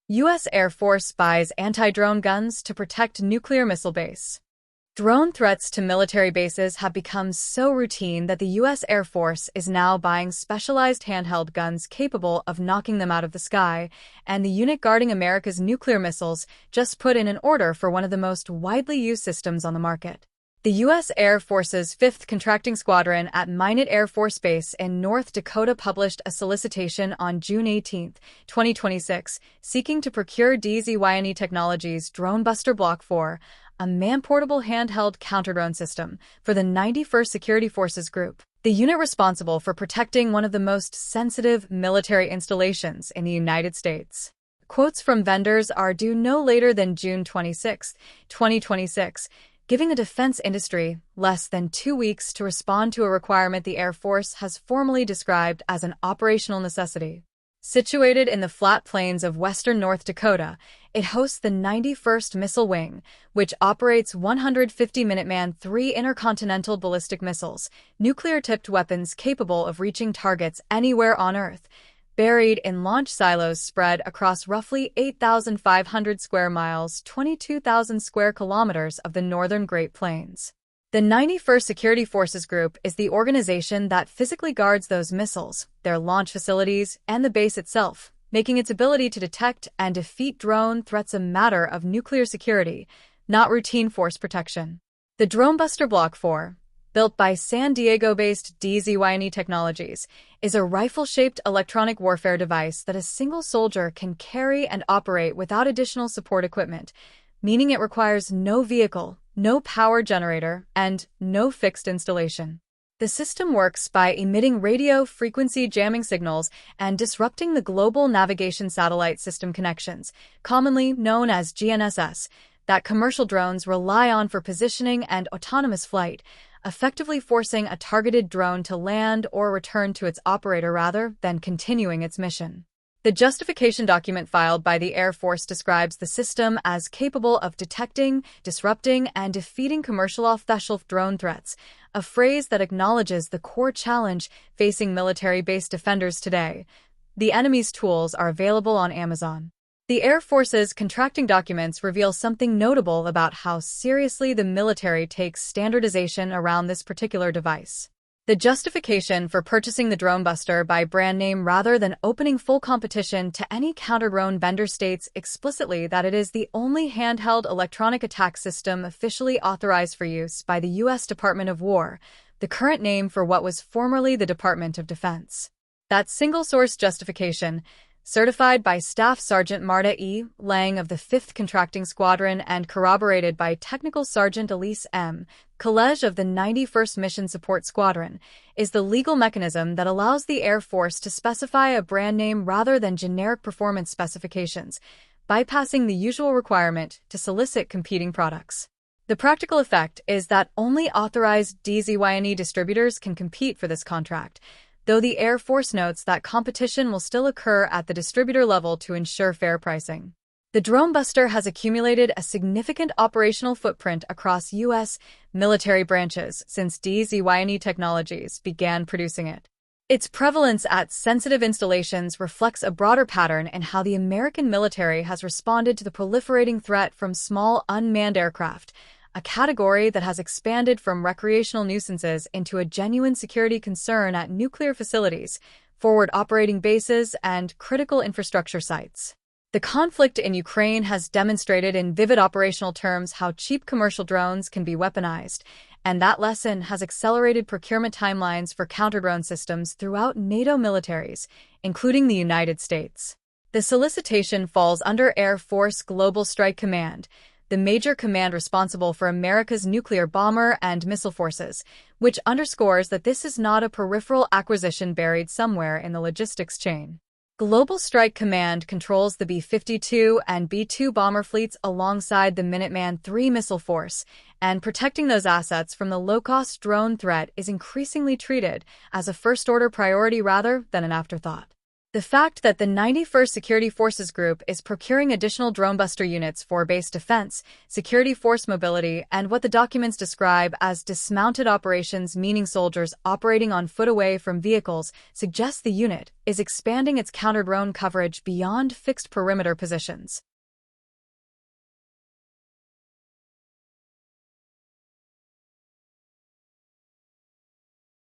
U.S. Air Force buys anti-drone guns to protect nuclear missile base. Drone threats to military bases have become so routine that the U.S. Air Force is now buying specialized handheld guns capable of knocking them out of the sky, and the unit guarding America's nuclear missiles just put in an order for one of the most widely used systems on the market. The U.S. Air Force's 5th Contracting Squadron at Minot Air Force Base in North Dakota published a solicitation on June 18, 2026, seeking to procure DZYNE Technologies Dronebuster Block 4, a man-portable handheld counter-drone system for the 91st Security Forces Group, the unit responsible for protecting one of the most sensitive military installations in the United States. Quotes from vendors are due no later than June 26, 2026, giving the defense industry less than 2 weeks to respond to a requirement the Air Force has formally described as an operational necessity. Situated in the flat plains of western North Dakota, it hosts the 91st Missile Wing, which operates 150 Minuteman III intercontinental ballistic missiles, nuclear-tipped weapons capable of reaching targets anywhere on Earth, buried in launch silos spread across roughly 8,500 square miles, 22,000 square kilometers of the northern Great Plains. The 91st Security Forces Group is the organization that physically guards those missiles, their launch facilities, and the base itself, making its ability to detect and defeat drone threats a matter of nuclear security, not routine force protection. The Dronebuster Block 4, built by San Diego-based DZYNE Technologies, is a rifle-shaped electronic warfare device that a single soldier can carry and operate without additional support equipment, meaning it requires no vehicle, no power generator, and no fixed installation. The system works by emitting radio frequency jamming signals and disrupting the global navigation satellite system connections, commonly known as GNSS, that commercial drones rely on for positioning and autonomous flight, effectively forcing a targeted drone to land or return to its operator rather than continuing its mission. The justification document filed by the Air Force describes the system as capable of detecting, disrupting, and defeating commercial off-the-shelf drone threats, a phrase that acknowledges the core challenge facing military-based defenders today. The enemy's tools are available on Amazon. The Air Force's contracting documents reveal something notable about how seriously the military takes standardization around this particular device. The justification for purchasing the Dronebuster by brand name rather than opening full competition to any counter-drone vendor states explicitly that it is the only handheld electronic attack system officially authorized for use by the U.S. Department of War, the current name for what was formerly the Department of Defense. That single-source justification, certified by Staff Sergeant Marta E. Lang of the 5th Contracting Squadron and corroborated by Technical Sergeant Elise M. College of the 91st Mission Support Squadron, is the legal mechanism that allows the Air Force to specify a brand name rather than generic performance specifications, bypassing the usual requirement to solicit competing products. The practical effect is that only authorized DZYNE distributors can compete for this contract, though the Air Force notes that competition will still occur at the distributor level to ensure fair pricing. The Dronebuster has accumulated a significant operational footprint across U.S. military branches since DZYNE Technologies began producing it. Its prevalence at sensitive installations reflects a broader pattern in how the American military has responded to the proliferating threat from small unmanned aircraft, a category that has expanded from recreational nuisances into a genuine security concern at nuclear facilities, forward operating bases, and critical infrastructure sites. The conflict in Ukraine has demonstrated in vivid operational terms how cheap commercial drones can be weaponized, and that lesson has accelerated procurement timelines for counter-drone systems throughout NATO militaries, including the United States. The solicitation falls under Air Force Global Strike Command, the major command responsible for America's nuclear bomber and missile forces, which underscores that this is not a peripheral acquisition buried somewhere in the logistics chain. Global Strike Command controls the B-52 and B-2 bomber fleets alongside the Minuteman III missile force, and protecting those assets from the low-cost drone threat is increasingly treated as a first-order priority rather than an afterthought. The fact that the 91st Security Forces Group is procuring additional dronebuster units for base defense, security force mobility, and what the documents describe as dismounted operations, meaning soldiers operating on foot away from vehicles, suggests the unit is expanding its counter-drone coverage beyond fixed perimeter positions.